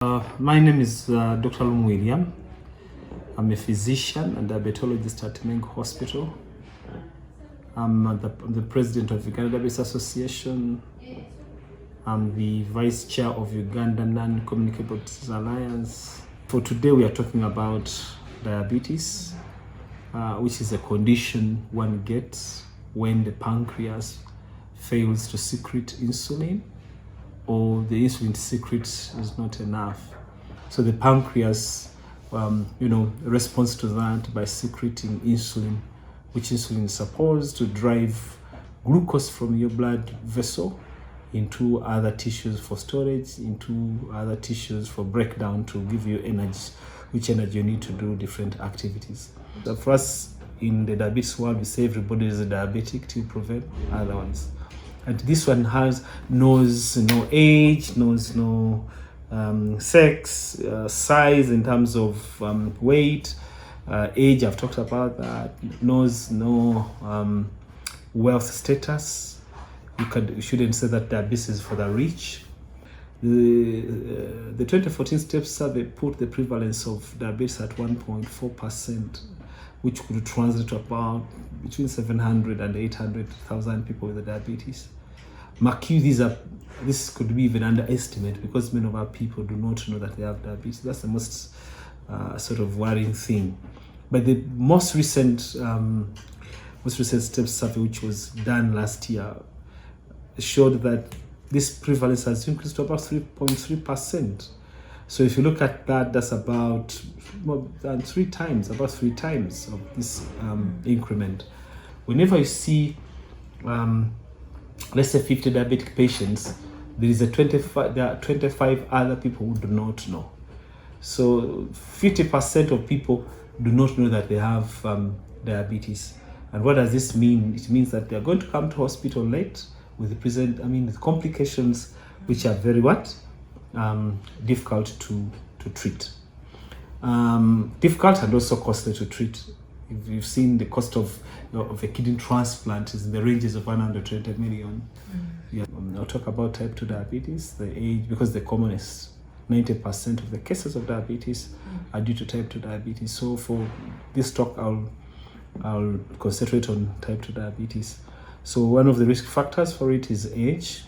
My name is Dr. Lum William. I'm a physician and diabetologist at Meng Hospital. I'm the president of Uganda Diabetes Association. I'm the vice chair of Uganda Non-Communicable Disease Alliance. For today, we are talking about diabetes, which is a condition one gets when the pancreas fails to secrete insulin, or the insulin secret is not enough. So the pancreas, responds to that by secreting insulin, which insulin is supposed to drive glucose from your blood vessel into other tissues for storage, into other tissues for breakdown to give you energy, which energy you need to do different activities. So for us in the diabetes world, we say everybody is a diabetic till proven otherwise. And this one knows no age, knows no sex, size in terms of weight, age, I've talked about that, knows no wealth status. You shouldn't say that diabetes is for the rich. The 2014 STEP survey put the prevalence of diabetes at 1.4%, which could translate to about between 700 and 800,000 people with diabetes. Mark you, this could be even underestimated because many of our people do not know that they have diabetes. That's the most sort of worrying thing. But the most recent STEP survey, which was done last year, showed that this prevalence has increased to about 3.3%. So if you look at that, that's about more than three times of this increment. Whenever you see, let's say 50 diabetic patients, there are 25 other people who do not know. So 50% of people do not know that they have diabetes. And what does this mean? It means that they're going to come to hospital late with the complications, which are very difficult to treat. Difficult and also costly to treat. If you've seen the cost of a kidney transplant is in the ranges of 120 million. Yeah. I'll talk about type 2 diabetes, the age, because the commonest 90% of the cases of diabetes are due to type 2 diabetes. So for this talk, I'll concentrate on type 2 diabetes. So one of the risk factors for it is age.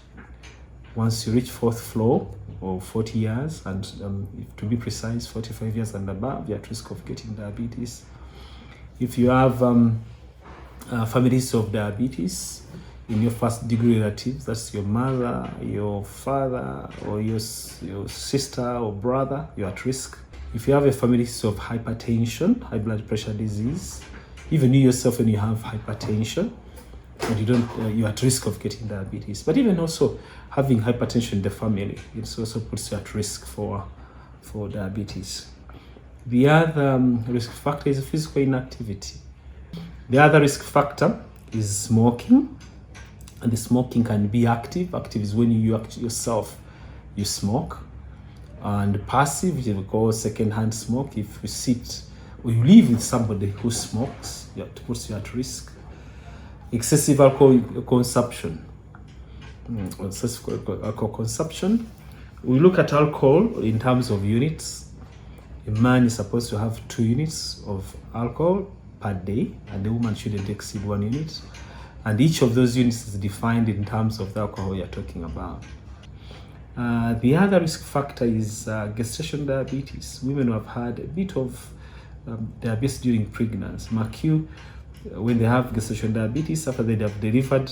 Once you reach fourth floor or 40 years, and to be precise, 45 years and above, you're at risk of getting diabetes. If you have families of diabetes in your first degree relatives, that's your mother, your father, or your sister or brother, you're at risk. If you have a family of hypertension, high blood pressure disease, even you yourself when you have hypertension, and you're at risk of getting diabetes. But even also having hypertension in the family, it also puts you at risk for diabetes. The other risk factor is physical inactivity. The other risk factor is smoking, and the smoking can be active. Active is when you yourself smoke, and passive, which we call second-hand smoke. If you sit or you live with somebody who smokes, it puts you at risk. Excessive alcohol consumption. We look at alcohol in terms of units. A man is supposed to have 2 units of alcohol per day, and a woman shouldn't exceed 1 unit. And each of those units is defined in terms of the alcohol you're talking about. The other risk factor is gestational diabetes. Women who have had a bit of diabetes during pregnancy. Mark you, when they have gestational diabetes, after they have delivered,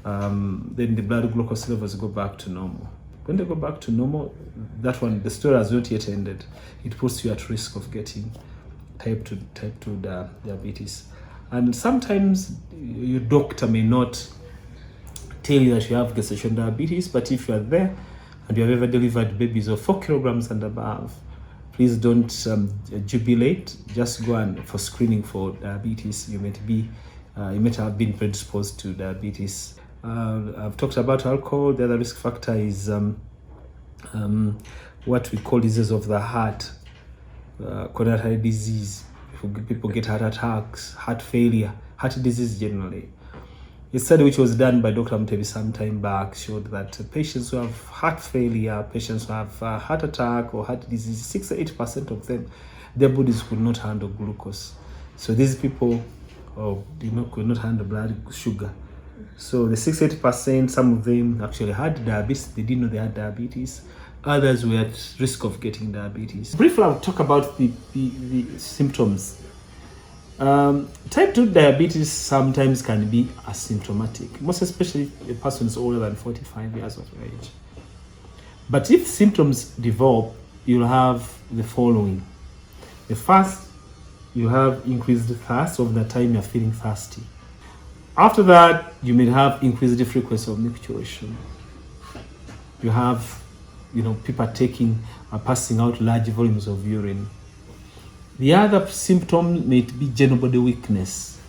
then the blood glucose levels go back to normal. When they go back to normal, that one, the story has not yet ended. It puts you at risk of getting type 2 diabetes. And sometimes your doctor may not tell you that you have gestational diabetes, but if you are there and you have ever delivered babies of 4 kilograms and above, please don't jubilate. Just go for screening for diabetes. You might have been predisposed to diabetes. I've talked about alcohol. The other risk factor is what we call diseases of the heart, coronary disease. People get heart attacks, heart failure, heart disease generally. A study which was done by Dr. Mtevi some time back showed that patients who have heart failure, patients who have heart attack or heart disease, 6 to 8% of them, their bodies could not handle glucose. So these people, could not handle blood sugar. So the 6-8%, some of them actually had diabetes. They didn't know they had diabetes. Others were at risk of getting diabetes. Briefly, I'll talk about the symptoms. Type 2 diabetes sometimes can be asymptomatic, most especially if a person is older than 45 years of age. But if symptoms develop, you'll have the following. The first, you have increased thirst over the time you're feeling thirsty. After that, you may have increased frequency of micturition. You have, people passing out large volumes of urine. The other symptom may be general body weakness.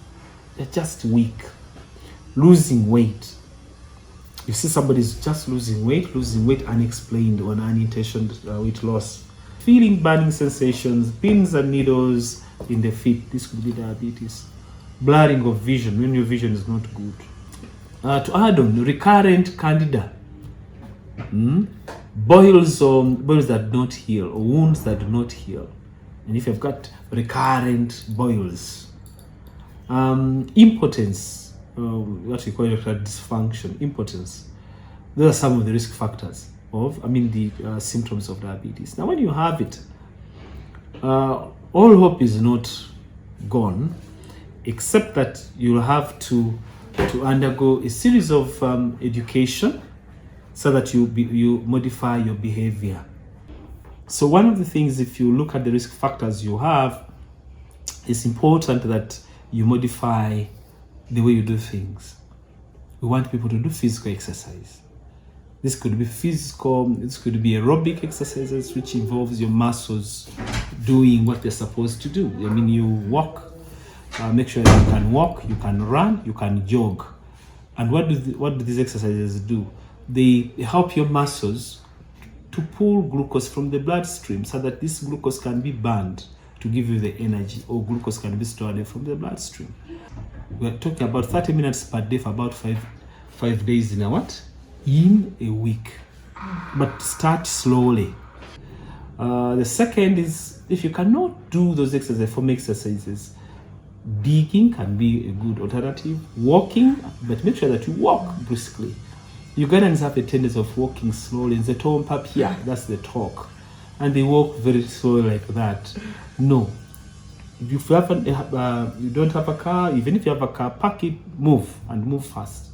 They're just weak. Losing weight. You see somebody's just losing weight unexplained or unintentional weight loss. Feeling burning sensations, pins and needles in the feet. This could be diabetes. Blurring of vision when your vision is not good. To add on, recurrent candida. Boils that do not heal, or wounds that do not heal. And if you've got recurrent boils, impotence, what we call erectile dysfunction, impotence, those are some of the risk factors the symptoms of diabetes. Now, when you have it, all hope is not gone, except that you'll have to undergo a series of education so that you modify your behavior. So one of the things, if you look at the risk factors you have, it's important that you modify the way you do things. We want people to do physical exercise. This could be this could be aerobic exercises, which involves your muscles doing what they're supposed to do. You walk, make sure that you can walk, you can run, you can jog. And what do these exercises do? They help your muscles to pull glucose from the bloodstream so that this glucose can be burned to give you the energy, or glucose can be stored from the bloodstream. We're talking about 30 minutes per day for about five days in a week. But start slowly. The second is, if you cannot do those form exercises, digging can be a good alternative. Walking, but make sure that you walk briskly. Ugandans have a tendency of walking slowly. In the tom papia, that's the talk, and they walk very slowly like that. No, if you don't have a car, even if you have a car, park it, move fast.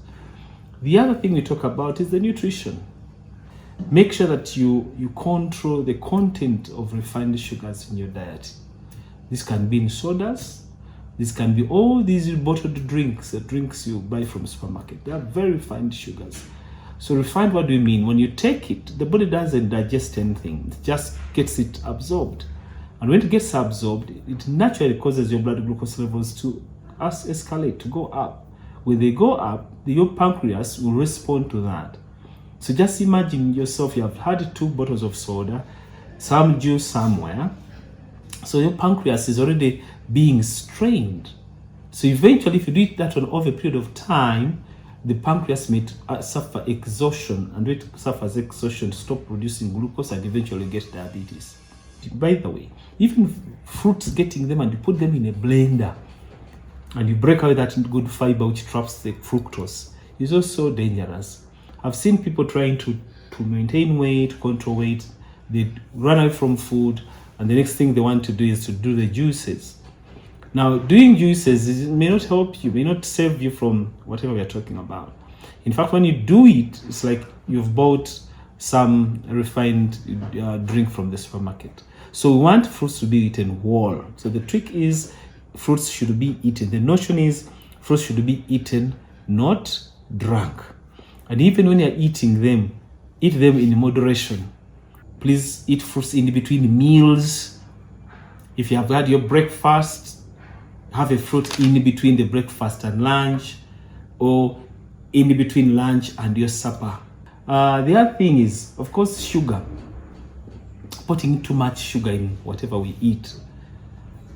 The other thing we talk about is the nutrition. Make sure that you control the content of refined sugars in your diet. This can be in sodas. This can be all these bottled drinks, the drinks you buy from supermarket. They are very refined sugars. So refined, what do you mean? When you take it, the body doesn't digest anything. It just gets it absorbed. And when it gets absorbed, it naturally causes your blood glucose levels to escalate, to go up. When they go up, your pancreas will respond to that. So just imagine yourself, you have had 2 bottles of soda, some juice somewhere. So your pancreas is already being strained. So eventually, if you do it that over a period of time, the pancreas may suffer exhaustion, and when it suffers exhaustion, stop producing glucose and eventually get diabetes. By the way, even fruits, getting them and you put them in a blender and you break out that good fiber which traps the fructose is also dangerous. I've seen people trying to maintain weight, control weight. They run away from food, and the next thing they want to do is to do the juices. Now, doing juices may not help you, may not save you from whatever we are talking about. In fact, when you do it, it's like you've bought some refined drink from the supermarket. So we want fruits to be eaten whole. So the trick is fruits should be eaten. The notion is fruits should be eaten, not drunk. And even when you're eating them, eat them in moderation. Please eat fruits in between meals. If you have had your breakfast, have a fruit in between the breakfast and lunch, or in between lunch and your supper. The other thing is, of course, sugar. Putting too much sugar in whatever we eat.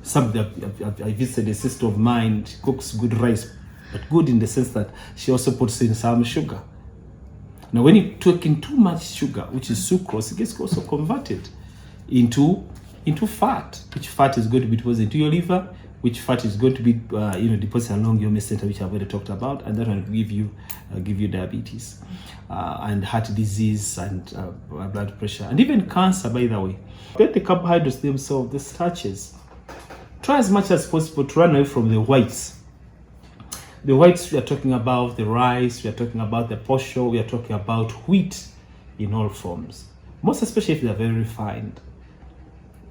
I visited a sister of mine, she cooks good rice, but good in the sense that she also puts in some sugar. Now, when you take in too much sugar, which is sucrose, it gets also converted into fat, which fat is going to be deposited into your liver, which fat is going to be deposited along your mesentery, which I've already talked about, and that will give you diabetes and heart disease and blood pressure and even cancer. By the way, get the carbohydrates themselves, the starches. Try as much as possible to run away from the whites. The whites, we are talking about the rice, we are talking about the posho, we are talking about wheat in all forms, most especially if they are very refined.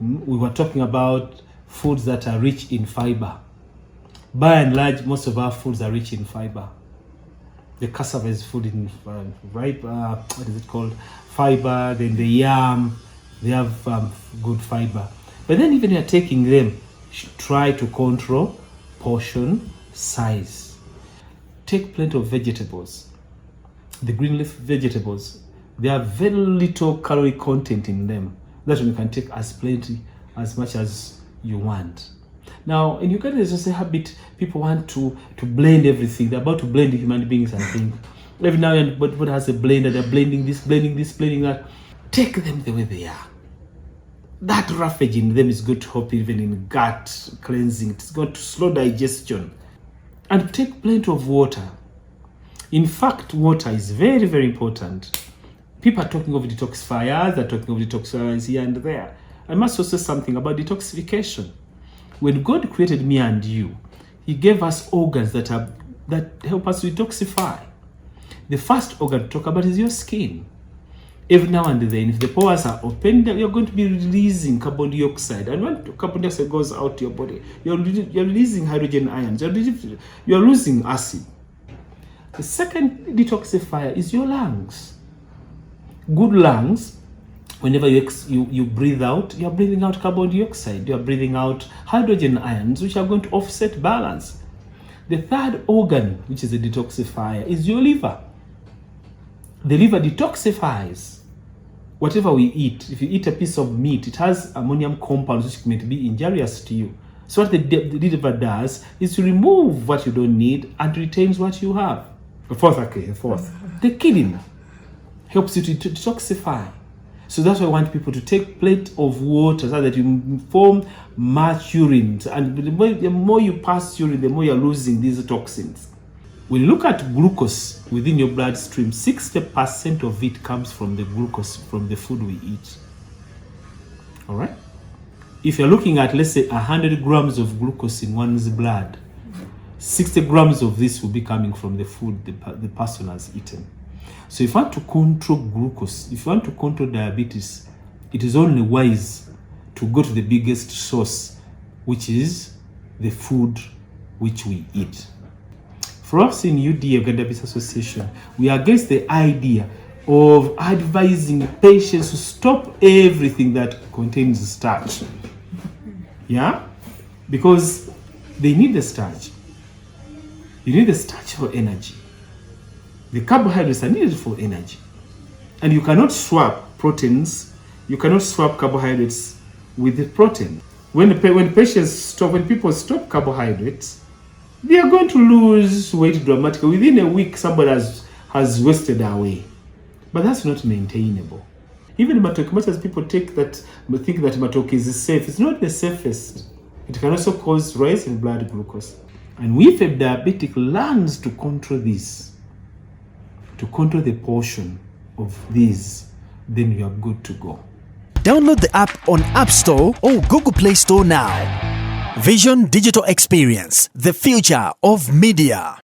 We were talking about foods that are rich in fiber. By and large, most of our foods are rich in fiber. The cassava is food in what is it called? Fiber. Then the yam, they have good fiber. But then even when you're taking them, you should try to control portion size. Take plenty of vegetables. The green leaf vegetables, they have very little calorie content in them. That you can take as much as you want. Now, in Uganda, there's just a habit, people want to blend everything. They're about to blend human beings, I think. Every now and then, but has a blender, they're blending this, blending that. Take them the way they are. That roughage in them is going to help even in gut cleansing. It's going to slow digestion. And take plenty of water. In fact, water is very, very important. People are talking of detoxifiers, they're talking of detoxifiers here and there. I must also say something about detoxification. When God created me and you, He gave us organs that help us detoxify. The first organ to talk about is your skin. Every now and then, if the pores are open, you're going to be releasing carbon dioxide. And when carbon dioxide goes out to your body, you're releasing hydrogen ions, you're losing acid. The second detoxifier is your lungs. Good lungs, whenever you breathe out, you're breathing out carbon dioxide, you're breathing out hydrogen ions, which are going to offset balance. The third organ, which is a detoxifier, is your liver. The liver detoxifies whatever we eat. If you eat a piece of meat, it has ammonium compounds which may be injurious to you. So what the liver does is to remove what you don't need and retains what you have. The fourth. The kidney helps you to detoxify. So that's why I want people to take plenty of water so that you form much urine. And the more you pass urine, the more you're losing these toxins. When you look at glucose within your bloodstream, 60% of it comes from the glucose from the food we eat. All right? If you're looking at, let's say, 100 grams of glucose in one's blood, 60 grams of this will be coming from the food the person has eaten. So if you want to control glucose, if you want to control diabetes, it is only wise to go to the biggest source, which is the food which we eat. For us in UD, Uganda Diabetes Association, we are against the idea of advising patients to stop everything that contains starch. Yeah? Because they need the starch. You need the starch for energy. The carbohydrates are needed for energy. And you cannot swap proteins, you cannot swap carbohydrates with the protein. When people stop carbohydrates, they are going to lose weight dramatically. Within a week, somebody has wasted away. But that's not maintainable. Even matoke, much as people think that matoke is safe, it's not the safest. It can also cause rise in blood glucose. And if a diabetic learns to control this, to control the portion of these, then you are good to go. Download the app on App Store or Google Play Store now. Vision Digital Experience, the future of media.